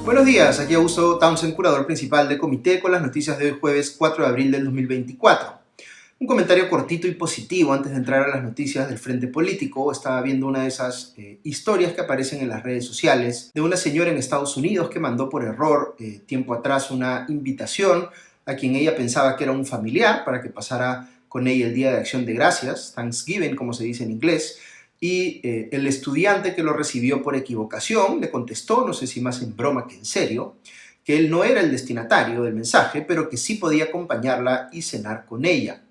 Buenos días, aquí Augusto Townsend, curador principal de Comité, con las noticias de hoy jueves 4 de abril del 2024. Un comentario cortito y positivo antes de entrar a las noticias del frente político. Estaba viendo una de esas historias que aparecen en las redes sociales de una señora en Estados Unidos que mandó por error tiempo atrás una invitación a quien ella pensaba que era un familiar para que pasara con ella el Día de Acción de Gracias, Thanksgiving como se dice en inglés, y el estudiante que lo recibió por equivocación le contestó, no sé si más en broma que en serio, que él no era el destinatario del mensaje, pero que sí podía acompañarla y cenar con ella.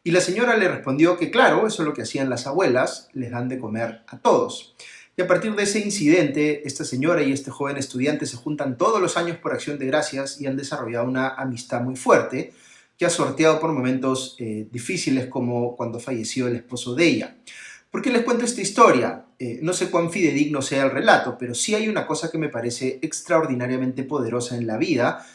Y la señora le respondió que claro, eso es lo que hacían las abuelas, les dan de comer a todos. Y a partir de ese incidente, esta señora y este joven estudiante se juntan todos los años por Acción de Gracias y han desarrollado una amistad muy fuerte que ha sorteado por momentos difíciles como cuando falleció el esposo de ella. ¿Por qué les cuento esta historia? No sé cuán fidedigno sea el relato, pero sí hay una cosa que me parece extraordinariamente poderosa en la vida.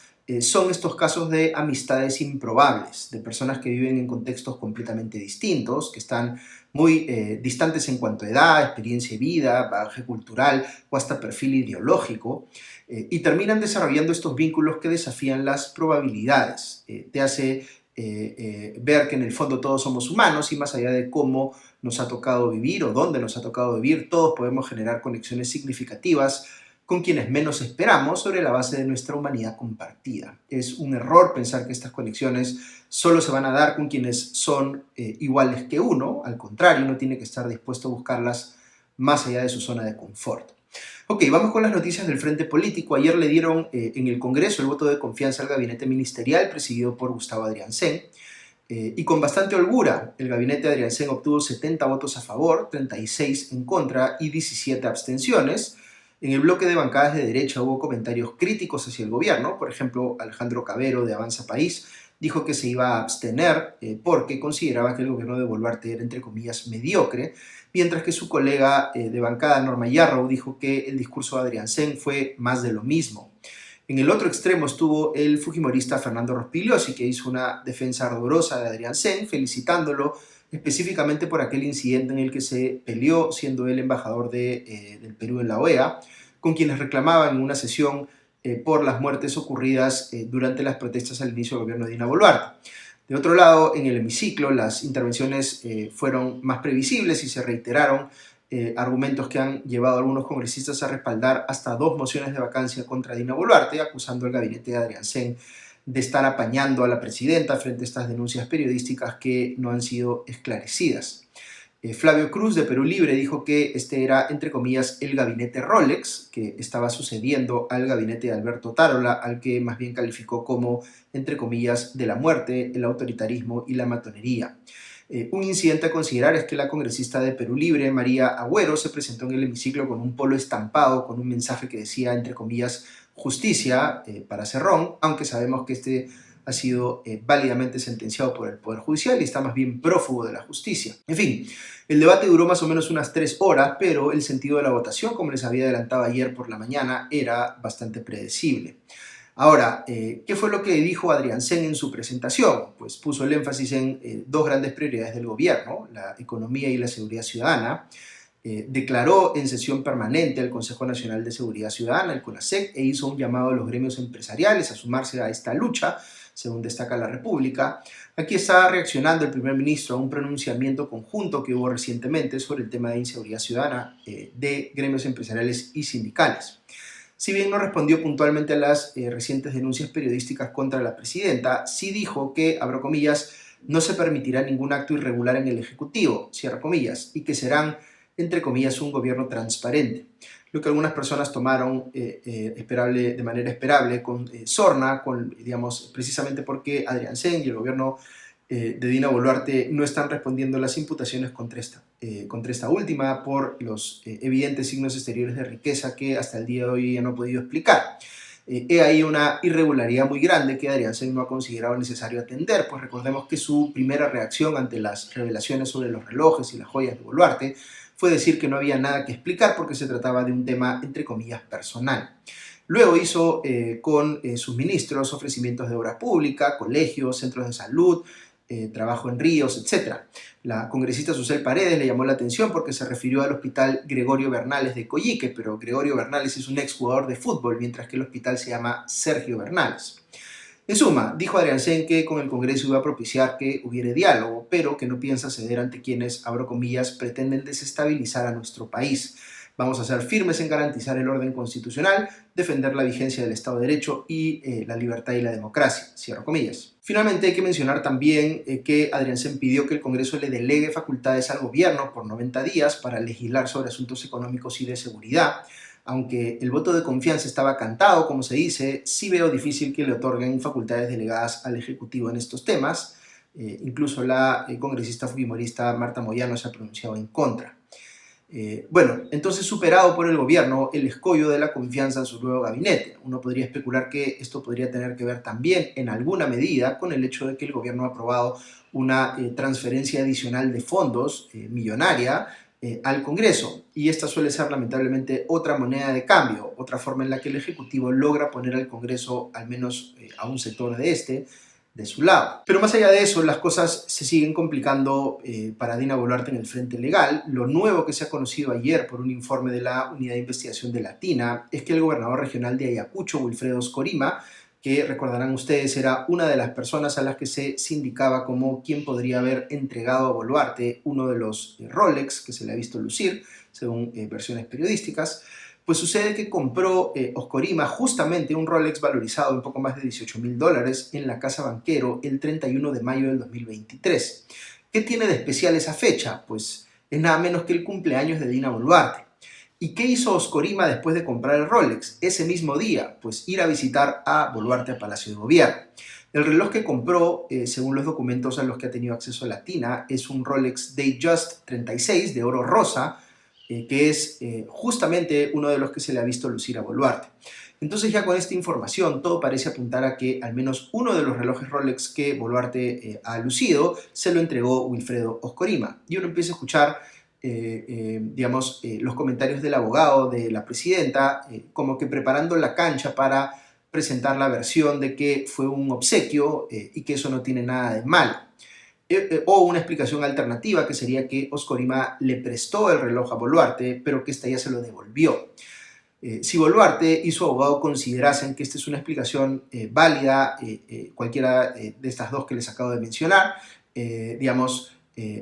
Son estos casos de amistades improbables, de personas que viven en contextos completamente distintos, que están muy distantes en cuanto a edad, experiencia de vida, bagaje cultural o hasta perfil ideológico, y terminan desarrollando estos vínculos que desafían las probabilidades. Te hace ver que en el fondo todos somos humanos y más allá de cómo nos ha tocado vivir o dónde nos ha tocado vivir, todos podemos generar conexiones significativas con quienes menos esperamos sobre la base de nuestra humanidad compartida. Es un error pensar que estas conexiones solo se van a dar con quienes son iguales que uno. Al contrario, uno tiene que estar dispuesto a buscarlas más allá de su zona de confort. Ok, vamos con las noticias del frente político. Ayer le dieron en el Congreso el voto de confianza al gabinete ministerial presidido por Gustavo Adriancén. Y con bastante holgura, el gabinete de Adriancén obtuvo 70 votos a favor, 36 en contra y 17 abstenciones. En el bloque de bancadas de derecha hubo comentarios críticos hacia el gobierno. Por ejemplo, Alejandro Cabero de Avanza País dijo que se iba a abstener porque consideraba que el gobierno de Boluarte era, entre comillas, mediocre, mientras que su colega de bancada, Norma Yarrow, dijo que el discurso de Adriancén fue más de lo mismo. En el otro extremo estuvo el fujimorista Fernando Rospigliosi, que hizo una defensa ardorosa de Adriancén, felicitándolo específicamente por aquel incidente en el que se peleó, siendo él embajador del Perú en la OEA, con quienes reclamaban en una sesión por las muertes ocurridas durante las protestas al inicio del gobierno de Dina Boluarte. De otro lado, en el hemiciclo, las intervenciones fueron más previsibles y se reiteraron argumentos que han llevado a algunos congresistas a respaldar hasta 2 mociones de vacancia contra Dina Boluarte, acusando al gabinete de Adriancén de estar apañando a la presidenta frente a estas denuncias periodísticas que no han sido esclarecidas. Flavio Cruz de Perú Libre dijo que este era, entre comillas, el gabinete Rolex, que estaba sucediendo al gabinete de Alberto Otárola, al que más bien calificó como, entre comillas, de la muerte, el autoritarismo y la matonería. Un incidente a considerar es que la congresista de Perú Libre, María Agüero, se presentó en el hemiciclo con un polo estampado con un mensaje que decía, entre comillas, justicia para Cerrón, aunque sabemos que este ha sido válidamente sentenciado por el Poder Judicial y está más bien prófugo de la justicia. En fin, el debate duró más o menos unas 3 horas, pero el sentido de la votación, como les había adelantado ayer por la mañana, era bastante predecible. Ahora, ¿qué fue lo que dijo Adriancén en su presentación? Pues puso el énfasis en 2 grandes prioridades del gobierno, la economía y la seguridad ciudadana. Declaró en sesión permanente al Consejo Nacional de Seguridad Ciudadana, el CONASEC, e hizo un llamado a los gremios empresariales a sumarse a esta lucha, según destaca La República. Aquí está reaccionando el primer ministro a un pronunciamiento conjunto que hubo recientemente sobre el tema de inseguridad ciudadana de gremios empresariales y sindicales. Si bien no respondió puntualmente a las recientes denuncias periodísticas contra la presidenta, sí dijo que, abro comillas, no se permitirá ningún acto irregular en el Ejecutivo, cierro comillas, y que serán, entre comillas, un gobierno transparente. Lo que algunas personas tomaron de manera esperable con sorna, digamos, precisamente porque Adriancén y el gobierno de Dina Boluarte no están respondiendo las imputaciones contra esta última por los evidentes signos exteriores de riqueza que hasta el día de hoy ya no ha podido explicar. He ahí una irregularidad muy grande que Adriancén no ha considerado necesario atender, pues recordemos que su primera reacción ante las revelaciones sobre los relojes y las joyas de Boluarte fue decir que no había nada que explicar porque se trataba de un tema, entre comillas, personal. Luego hizo con sus ministros ofrecimientos de obra pública, colegios, centros de salud, trabajo en ríos, etc. La congresista Susel Paredes le llamó la atención porque se refirió al hospital Gregorio Bernales de Coyique, pero Gregorio Bernales es un exjugador de fútbol, mientras que el hospital se llama Sergio Bernales. En suma, dijo Adriansen que con el Congreso iba a propiciar que hubiera diálogo, pero que no piensa ceder ante quienes, abro comillas, pretenden desestabilizar a nuestro país. Vamos a ser firmes en garantizar el orden constitucional, defender la vigencia del Estado de Derecho y la libertad y la democracia, cierro comillas. Finalmente hay que mencionar también que Adriansen pidió que el Congreso le delegue facultades al gobierno por 90 días para legislar sobre asuntos económicos y de seguridad. Aunque el voto de confianza estaba cantado, como se dice, sí veo difícil que le otorguen facultades delegadas al Ejecutivo en estos temas. Incluso la congresista fujimorista Marta Moyano se ha pronunciado en contra. Bueno, entonces superado por el gobierno el escollo de la confianza en su nuevo gabinete. Uno podría especular que esto podría tener que ver también en alguna medida con el hecho de que el gobierno ha aprobado una transferencia adicional de fondos millonaria al Congreso, y esta suele ser lamentablemente otra moneda de cambio, otra forma en la que el Ejecutivo logra poner al Congreso, al menos a un sector de su lado. Pero más allá de eso, las cosas se siguen complicando para Dina Boluarte en el frente legal. Lo nuevo que se ha conocido ayer por un informe de la Unidad de Investigación de Latina es que el gobernador regional de Ayacucho, Wilfredo Oscorima, que recordarán ustedes era una de las personas a las que se sindicaba como quien podría haber entregado a Boluarte uno de los Rolex que se le ha visto lucir, según versiones periodísticas. Pues sucede que compró Oscorima justamente un Rolex valorizado en poco más de $18.000 en la Casa Banquero el 31 de mayo del 2023. ¿Qué tiene de especial esa fecha? Pues es nada menos que el cumpleaños de Dina Boluarte. ¿Y qué hizo Oscorima después de comprar el Rolex? Ese mismo día, pues ir a visitar a Boluarte a Palacio de Gobierno. El reloj que compró, según los documentos a los que ha tenido acceso Latina, es un Rolex Datejust 36 de oro rosa, que es justamente uno de los que se le ha visto lucir a Boluarte. Entonces ya con esta información todo parece apuntar a que al menos uno de los relojes Rolex que Boluarte ha lucido se lo entregó Wilfredo Oscorima. Y uno empieza a escuchar los comentarios del abogado de la presidenta, como que preparando la cancha para presentar la versión de que fue un obsequio y que eso no tiene nada de malo. O una explicación alternativa que sería que Oscorima le prestó el reloj a Boluarte, pero que ésta ya se lo devolvió. Si Boluarte y su abogado considerasen que esta es una explicación válida, cualquiera de estas dos que les acabo de mencionar,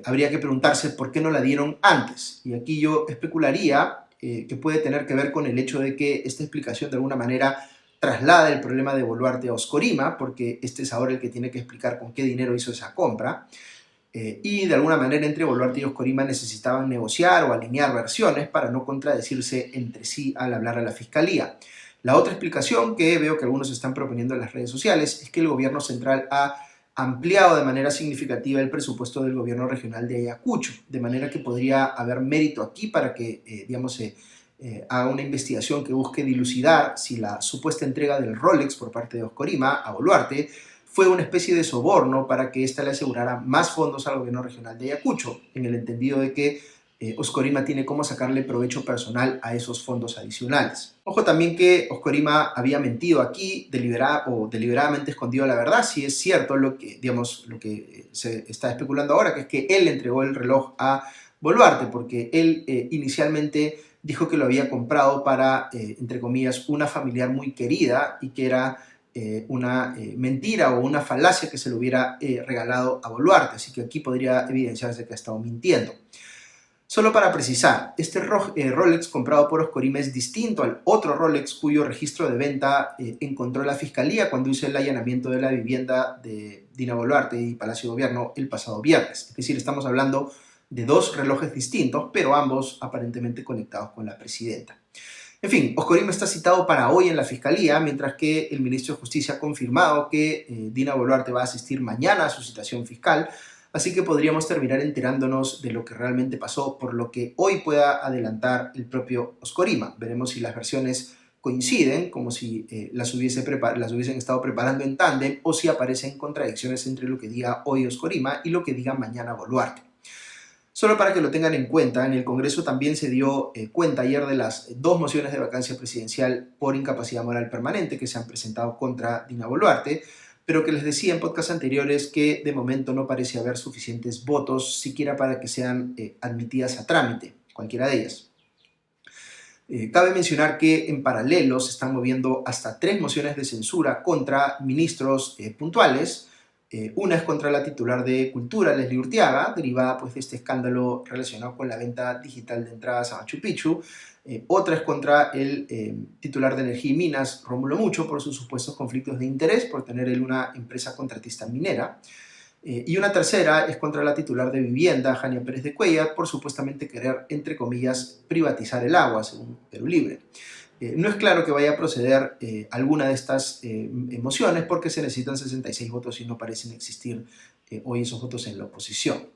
habría que preguntarse por qué no la dieron antes. Y aquí yo especularía que puede tener que ver con el hecho de que esta explicación de alguna manera traslada el problema de Boluarte a Oscorima, porque este es ahora el que tiene que explicar con qué dinero hizo esa compra. Y de alguna manera entre Boluarte y Oscorima necesitaban negociar o alinear versiones para no contradecirse entre sí al hablar a la fiscalía. La otra explicación que veo que algunos están proponiendo en las redes sociales es que el gobierno central ha ampliado de manera significativa el presupuesto del gobierno regional de Ayacucho, de manera que podría haber mérito aquí para que, se haga una investigación que busque dilucidar si la supuesta entrega del Rolex por parte de Oscorima a Boluarte fue una especie de soborno para que ésta le asegurara más fondos al gobierno regional de Ayacucho, en el entendido de que Oscorima tiene cómo sacarle provecho personal a esos fondos adicionales. Ojo también que Oscorima había mentido aquí, deliberadamente escondido la verdad, si es cierto lo que se está especulando ahora, que es que él le entregó el reloj a Boluarte, porque él inicialmente dijo que lo había comprado para, entre comillas, una familiar muy querida y que era una mentira o una falacia que se lo hubiera regalado a Boluarte, así que aquí podría evidenciarse que ha estado mintiendo. Solo para precisar, este Rolex comprado por Oscorima es distinto al otro Rolex cuyo registro de venta encontró la Fiscalía cuando hizo el allanamiento de la vivienda de Dina Boluarte y Palacio de Gobierno el pasado viernes. Es decir, estamos hablando de dos relojes distintos, pero ambos aparentemente conectados con la presidenta. En fin, Oscorima está citado para hoy en la Fiscalía, mientras que el ministro de Justicia ha confirmado que Dina Boluarte va a asistir mañana a su citación fiscal, así que podríamos terminar enterándonos de lo que realmente pasó, por lo que hoy pueda adelantar el propio Oscorima. Veremos si las versiones coinciden, como si las hubiesen estado preparando en tándem, o si aparecen contradicciones entre lo que diga hoy Oscorima y lo que diga mañana Boluarte. Solo para que lo tengan en cuenta, en el Congreso también se dio cuenta ayer de las dos mociones de vacancia presidencial por incapacidad moral permanente que se han presentado contra Dina Boluarte, pero que les decía en podcasts anteriores que de momento no parece haber suficientes votos siquiera para que sean admitidas a trámite, cualquiera de ellas. Cabe mencionar que en paralelo se están moviendo hasta 3 mociones de censura contra ministros puntuales. Una es contra la titular de Cultura, Leslie Urteaga, derivada pues, de este escándalo relacionado con la venta digital de entradas a Machu Picchu. Otra es contra el titular de Energía y Minas, Rómulo Mucho, por sus supuestos conflictos de interés, por tener él una empresa contratista minera. Y una tercera es contra la titular de Vivienda, Jania Pérez de Cuellar, por supuestamente querer, entre comillas, privatizar el agua, según Perú Libre. No es claro que vaya a proceder alguna de estas mociones porque se necesitan 66 votos y no parecen existir hoy esos votos en la oposición.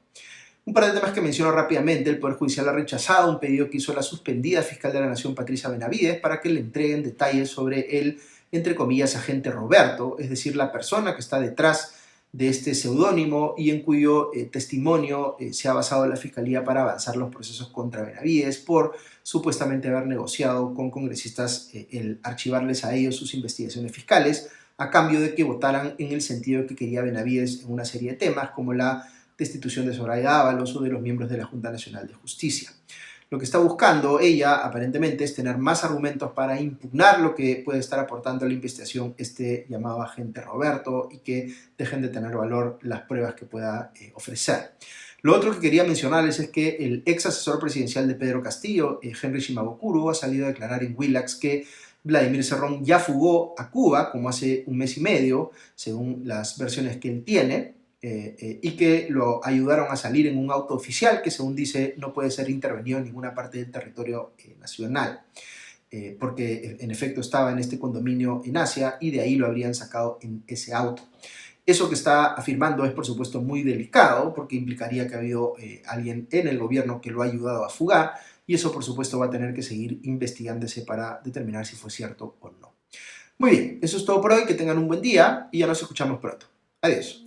Un par de temas que menciono rápidamente. El Poder Judicial ha rechazado un pedido que hizo la suspendida fiscal de la Nación, Patricia Benavides, para que le entreguen detalles sobre el, entre comillas, agente Roberto, es decir, la persona que está detrás de este seudónimo y en cuyo testimonio se ha basado la Fiscalía para avanzar los procesos contra Benavides por supuestamente haber negociado con congresistas el archivarles a ellos sus investigaciones fiscales a cambio de que votaran en el sentido que quería Benavides en una serie de temas como la destitución de Zoraida Ábalos o de los miembros de la Junta Nacional de Justicia. Lo que está buscando ella, aparentemente, es tener más argumentos para impugnar lo que puede estar aportando a la investigación este llamado agente Roberto y que dejen de tener valor las pruebas que pueda ofrecer. Lo otro que quería mencionarles es que el ex asesor presidencial de Pedro Castillo, Henry Shimabukuro, ha salido a declarar en Willax que Vladimir Cerrón ya fugó a Cuba como hace un mes y medio, según las versiones que él tiene, y que lo ayudaron a salir en un auto oficial que, según dice, no puede ser intervenido en ninguna parte del territorio nacional, porque en efecto estaba en este condominio en Asia y de ahí lo habrían sacado en ese auto. Eso que está afirmando es, por supuesto, muy delicado porque implicaría que ha habido alguien en el gobierno que lo ha ayudado a fugar y eso, por supuesto, va a tener que seguir investigándose para determinar si fue cierto o no. Muy bien, eso es todo por hoy. Que tengan un buen día y ya nos escuchamos pronto. Adiós.